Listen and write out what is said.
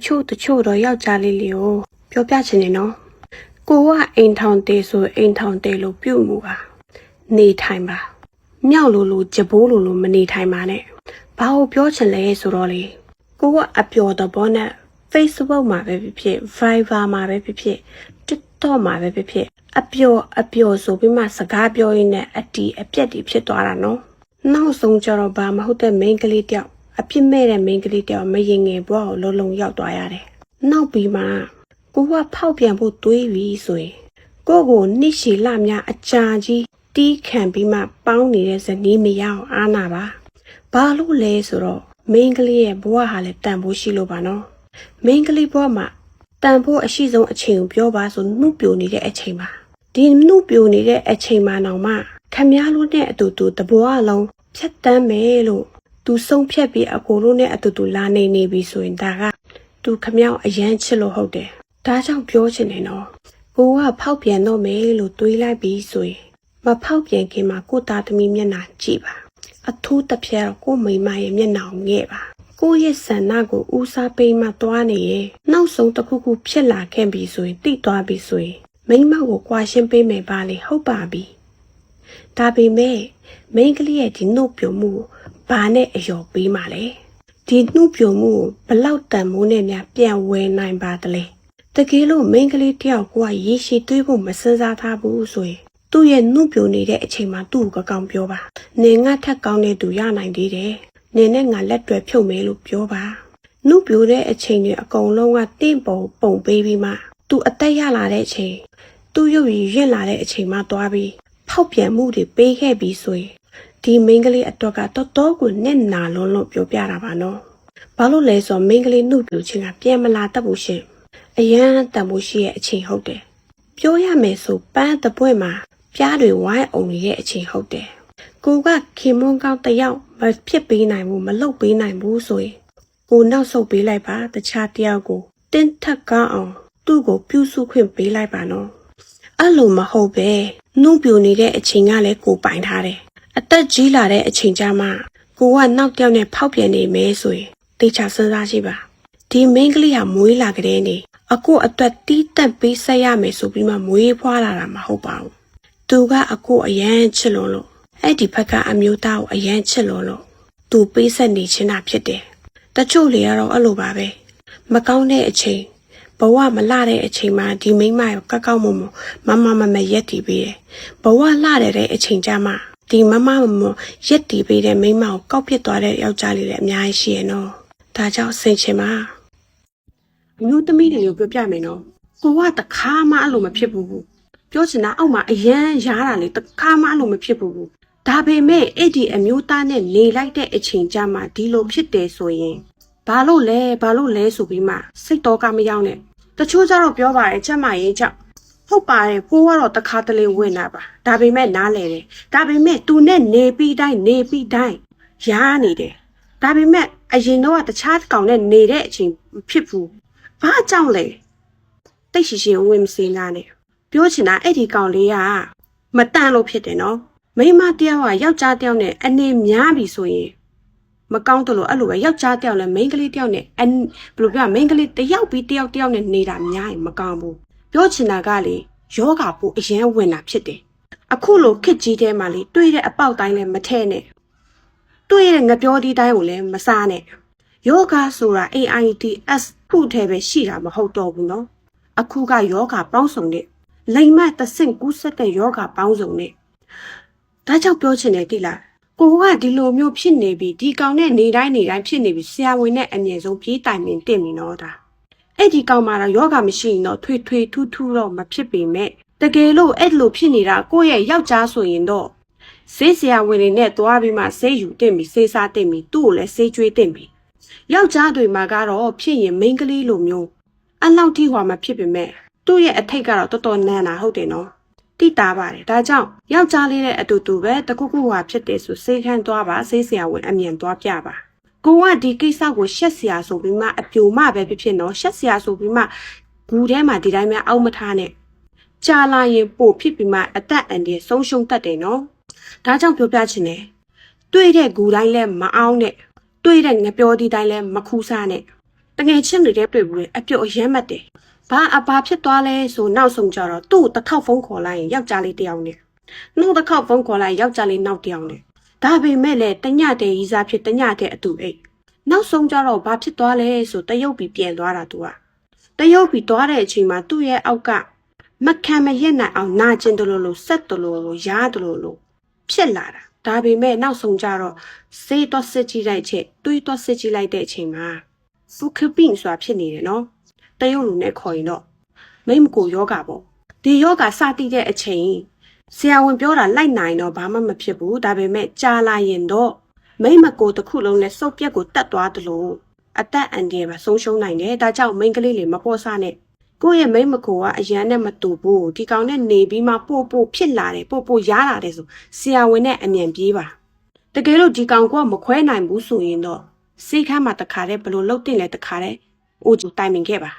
ချို့တော့ယောက်ျားလေးကိုပြောပြချင်တယ်နော်ကိုကအိမ်ထောင်တေးဆိုအိမ်ထောင်တေးလို့ပြုတ်မှုပါနေထိုင်ပါမြောက်လို့ကြပိုးလို့မနေထိုင်ပါနဲ့ဘာလို့ပြောချင်လဲဆိုတော့လေကိုကအပျော်တော့ဘောနဲ့ Facebook မှာပဲဖြစ် Viber မှာပဲဖြစ် TikTok မှာပဲဖြစ်အပျော်ဆိုပြီးမှစကားပြောရင်းနဲ့အတီးအပြက်တွေဖြစ်သွားတာနော်နောက်ဆုံးကျတော့ဘာမဟုတ်တဲ့ main ကလေးတယောက်အပြစ်မဲ့တဲ့ main ကလေးတယောက်မရင်ငယ်ဘွားကိုလုံးလုံးရောက်သွားရတယ်နောက်ပြီးမှကိုကဖောက်ပြန်ဖို့တွေးပြီးဆိုရင်ကိုနှိရှိလများအကြာကြီးတီးခံပြီးမှပေါင်းနေတဲ့ဇနီးမရအောင်အားနာပါဘာလို့လဲဆိုတော့ main ကလေးရဲ့ဘွားဟာလည်းတန်ဖို့ရှိလို့ပါနော် main ကလေးဘွားမှာတန်ဖို့အရှိဆုံးအချိန်ကိုပြောပါဆိုနှုတ်ပြိုနေတဲ့အချိန်ပါဒီနှုတ်ပြိုနေတဲ့အချိန်မှာတော့မှခမည်းလို့နဲ့အတူတူတဘွားလုံးဖြတ်တန်းမယ်လို့သူဆုံးဖြတ်ပြီးအကိုတို့နဲ့အတူတူလာနေပြီဆိုရင်ဒါကသူခမည်းအရန်ချစ်လို့ဟုတ်တယ်ဒါကြောင့်ပြောချင်တယ်နော်ကိုကဖောက်ပြန်တော့မယ်လို့တွေးလိုက်ပြီးဆိုရင်မဖောက်ပြန်ခင်မှာကိုသားသမီးမျက်နှာကြည့်ပါအထူးတစ်ပြက်တော့ကိုမိမရဲ့မျက်နှာကိုငဲ့ပါကိုရဲ့ဆန္ဒကိုဦးစားပေးမှသွားနေရဲ့နောက်ဆုံးတစ်ခုခုဖြစ်လာခဲ့ပြီဆိုရင်တိသွားပြီဆိုရင်မိမကိုကွာရှင်းပေးမယ်ပါလေဟုတ်ပါပြီဒါပေမဲ့မိန်းကလေးရဲ့ဒီနှုတ်ပြမှုဘာနဲ့အယောပေးမှလဲဒီနှုတ်ပြမှုကိုဘလောက်တန်မိုးနဲ့များပြန်ဝယ်နိုင်ပါတလဲတကယ်လို့မိန်းကလေးတယောက်ကရေရှည်တွေးဖို့မစင်စားထားဘူးဆိုရင်သူ့ရဲ့နှုတ်ပြနေတဲ့အချိန်မှာသူ့ကိုကောင်းပြောပါနေငါထက်ကောင်းတဲ့သူရနိုင်သေးတယ်နေနဲ့ငါလက်တွဲဖြုတ်မယ်လို့ပြောပါနှုတ်ပြတဲ့အချိန်တွေအကုန်လုံးကတင့်ပုံပေးပြီးမှသူအသက်ရလာတဲ့အချိန်သူ့ရုပ်ရည်ရင့်လာတဲ့အချိန်မှသွားပြီးဖောက်ပြန်မှုတွေပေးခဲ့ပြီးဆိုရင်ဒီမိန်းကလေးအတွက်ကတော်တော်ကိုနဲ့နာလုံးလို့ပြောပြတာပါနော်ဘာလို့လဲဆိုတော့မိန်းကလေးနှုတ်ပြခြင်းကပြန်မလာတတ်ဘူးရှင်အရန်တန်ဖို့ရှိရဲ့အချိန်ဟုတ်တယ်ပြောရမယ်ဆိုပန်းတပွင့်မှာပြားတွေဝိုင်းအောင်ရဲ့အချိန်ဟုတ်တယ်ကိုကခင်မွန်းကောင်းတယောက်မဖြစ်ပေးနိုင်ဘူးမလုပ်ပေးနိုင်ဘူးဆိုရင်ကိုနောက်ဆုတ်ပေးလိုက်ပါတခြားတယောက်ကိုတင်းထက်ကောင်းအောင်သူ့ကိုပြုစုခွင့်ပေးလိုက်ပါနော်အဲ့လိုမဟုတ်ပဲနှုတ်ပြနေတဲ့အချိန်ကလည်းကိုပိုင်ထားတယ်အသက်ကြီးလာတဲ့အချိန်ကျမှကိုကနောက်တစ်ယောက်နဲ့ဖောက်ပြန်နေမယ်ဆိုရင်တေချာစဉ်းစားကြည့်ပါဒီမိန်းကလေးဟာမွေးလာကြတဲ့နေအကိုအတွက်တီးတက်ပေးဆက်ရမယ်ဆိုပြီးမှမွေးဖွားလာတာမဟုတ်ပါဘူးသူကအကိုအရန်ချစ်လို့အဲ့ဒီဘက်ကအမျိုးသားကိုအရန်ချစ်လို့သူပေးဆက်နေချင်းတာဖြစ်တယ်တချို့လေကတော့အဲ့လိုပါပဲမကောင်းတဲ့အချိန်ဘဝမလှတဲ့အချိန်မှာဒီမိန်းမရောကောက်မရက်တည်ပေးတယ်ဘဝလှတဲ့အချိန်ကျမှဒီမရက်တည်ပေးတဲ့မိန်းမကိုကောက်ပစ်သွားတဲ့ယောက်ျားလေးလည်းအများကြီးရှိရနော်ဒါကြောင့်ဆင်ချင်ပါအမျိုးသမီးတွေကိုပြောပြမယ်နော်ကိုကတခါမှအဲ့လိုမဖြစ်ဘူးပြောချင်တာအောက်မှာအရန်ရားတာလေတခါမှအဲ့လိုမဖြစ်ဘူးဒါပေမဲ့အဲ့ဒီအမျိုးသားနဲ့နေလိုက်တဲ့အချိန်ကျမှဒီလိုဖြစ်တယ်ဆိုရင်ဘာလို့လဲဆိုပြီးမှစိတ်တော်ကမရောက်နဲ့တချို့ကျတော့ပြောပါတယ်ချက်မရေးကြောက်ဟုတ်ပါတယ်ဖိုးကတော့တခါတလေဝင်တာပါဒါပေမဲ့နားလဲတယ်ဒါပေမဲ့သူနဲ့နေပြီးတိုင်းရားနေတယ်ဒါပေမဲ့အရင်တော့တခြားကောင်နဲ့နေတဲ့အချိန်ဖြစ်ဘူးဘာကြောင့်လဲတိတ်ရှိဝင်မစင်းသားနဲ့ပြောချင်တာအဲ့ဒီကောင်လေးကမတန်လို့ဖြစ်တယ်နော်မိန်းမတယောက်ကယောက်ျားတယောက်နဲ့အနေများပြီဆိုရင်မကောင်းတယ်လို့အဲ့လိုပဲယောက်ျားတယောက်လည်းမိန်းကလေးတယောက်နဲ့ဘယ်လိုပြောမိန်းကလေးတယောက်ပြီးတယောက်နဲ့နေတာများရင်မကောင်းဘူးပြောချင်တာကလေယောဂပိုအရင်ဝင်တာဖြစ်တယ်အခုလိုခစ်ကြီးထဲမှာလေတွေ့တဲ့အပေါက်တိုင်းလည်းမထဲနဲ့တွေ့တဲ့ငပြောဒီတိုင်းကိုလည်းမစားနဲ့ယောဂဆိုတာ AIDS ခုထဲပဲရှိတာမဟုတ်တော့ဘူးနော်အခုကယောဂပေါင်းစုံတဲ့လိမ်မတဆင့်ကူးဆက်တဲ့ယောဂပေါင်းစုံနဲ့ဒါကြောင့်ပြောချင်တယ်တိလားကိုကဒီလိုမျိုးဖြစ်နေပြီဒီကောင်နဲ့နေတိုင်းဖြစ်နေပြီဆရာဝန်နဲ့အမြဲဆုံးပြေးတိုင်ပင်တင်ပြီနော်ဒါအဲ့ဒီကောင်မှာတော့ယောဂမရှိရင်တော့ထွေထူးတော့မဖြစ်ပေမဲ့တကယ်လို့အဲ့လိုဖြစ်နေတာကိုယ့်ရဲ့ယောက်ျားဆိုရင်တော့ဆေးဆရာဝန်တွေနဲ့သွားပြီးမှဆေးယူတင်ပြီဆေးစားတင်ပြီသူ့ကိုလည်းဆေးကျွေးတင်ပြီယောက်ျားတွေမှာကတော့ဖြစ်ရင်မိန်းကလေးလိုမျိုးအလောက်ထိဟွာမဖြစ်ပေမဲ့သူ့ရဲ့အထိတ်ကတော့တော်တော်နန်းတာဟုတ်တယ်နော်တိတာပါတယ်ဒါကြောင့်ယောက်ျားလေးနဲ့အတူတူပဲတခုခုဟာဖြစ်တယ်ဆိုဆေးခန်းသွားပါဆေးဆရာဝန်အမြန်သွားပြပါကိုကဒီကိစ္စကိုရှက်ဆရာဆိုပြီးမှအပြိုမပဲဖြစ်နော်ရှက်ဆရာဆိုပြီးမှဂူထဲမှာဒီတိုင်းများအောက်မထားနဲ့ကြာလာရင်ပို့ဖြစ်ပြီးမှအသက်အန္တရာယ်ဆုံးရှုံးတတ်တယ်နော်ဒါကြောင့်ပြောပြချင်တယ်တွေ့တဲ့ဂူတိုင်းလည်းမအောင်နဲ့တွေ့တဲ့ငပြောဒီတိုင်းလည်းမခူးစားနဲ့ တငယ်ချင်းတွေတဲ့တွေ့ဘူးလေအပြုတ်အယမ်းမှတ်တယ်ဘာဖြစ်သွားလဲဆိုနောက်ဆုံးကြတော့သူ့တစ်ခေါက်ဖုန်းခေါ်လိုက်ရင်ယောက်ျားလေးတစ်ယောက်နဲ့နောက်တစ်ခေါက်ဖုန်းခေါ်လိုက်ယောက်ျားလေးနောက်တစ်ယောက်နဲ့ဒါပေမဲ့လည်းတညတည်းရီးစားဖြစ်တညတည်းအတူအိတ်နောက်ဆုံးကြတော့ဘာဖြစ်သွားလဲဆိုတရုပ်ပြီးပြန်သွားတာသူကတရုပ်ပြီးသွားတဲ့အချိန်မှာသူ့ရဲ့အောက်ကမခံမရက်နိုင်အောင်နာကျင်တယ်လို့ဆက်တယ်လို့ရားတယ်လို့ဖြစ်လာတာဒါပေမဲ့နောက်ဆုံးကြတော့စေးတော့စစ်ကြည့်လိုက်ချက်တွေးတော့စစ်ကြည့်လိုက်တဲ့အချိန်မှာဖူခပင်းဆိုတာဖြစ်နေတယ်နော်တရုပ်လူနဲ့ခေါ်ရင်တော့မိမကိုယောဂပေါ့ဒီယောဂစတိတဲ့အချိန်ဆရာဝန်ပြောတာလိုက်နိုင်တော့ဘာမှမဖြစ်ဘူးဒါပေမဲ့ကြာလာရင်တော့မိမကိုတစ်ခုလုံးနဲ့စုပ်ပြက်ကိုတတ်သွားတယ်လို့အသက်အန္တရာယ်ပါဆုံးရှုံးနိုင်တယ်ဒါကြောင့်မိန်းကလေးတွေမပေါ်စားနဲ့ကိုယ့်ရဲ့မိမကိုကအရန်နဲ့မတူဘူးဒီကောင်နဲ့နေပြီးမှပို့ဖြစ်လာတယ်ပို့ရားလာတယ်ဆိုဆရာဝန်နဲ့အမြန်ပြေးပါတကယ်လို့ဒီကောင်ကမခွဲနိုင်ဘူးဆိုရင်တော့စိတ်ခမ်းမှာတခါတည်းဘလို့လှုပ်တင်လဲတခါတည်းအိုးကျတိုင်ပင်ခဲ့ပါ